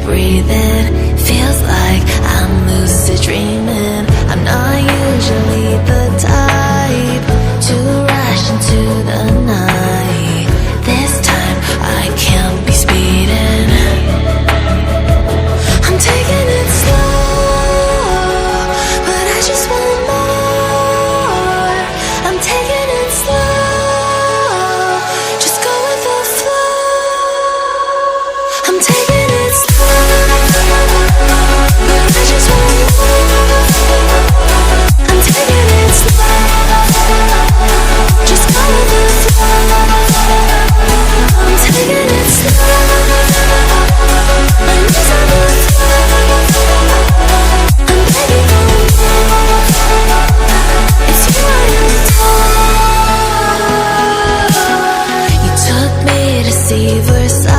breathing. Feels like I'm lucid dreaming. I'm not usually the type to rush into the night. This time I can't be speeding. I'm taking it slow, but I just want more. I'm taking it slow, just go with the flow. I'm taking it slow, but I just want more. I'm taking it slow, just go with the flow. I'm taking it slow, and it's on the flow. I'm begging for more. It's you I adore. You took me to see Versailles.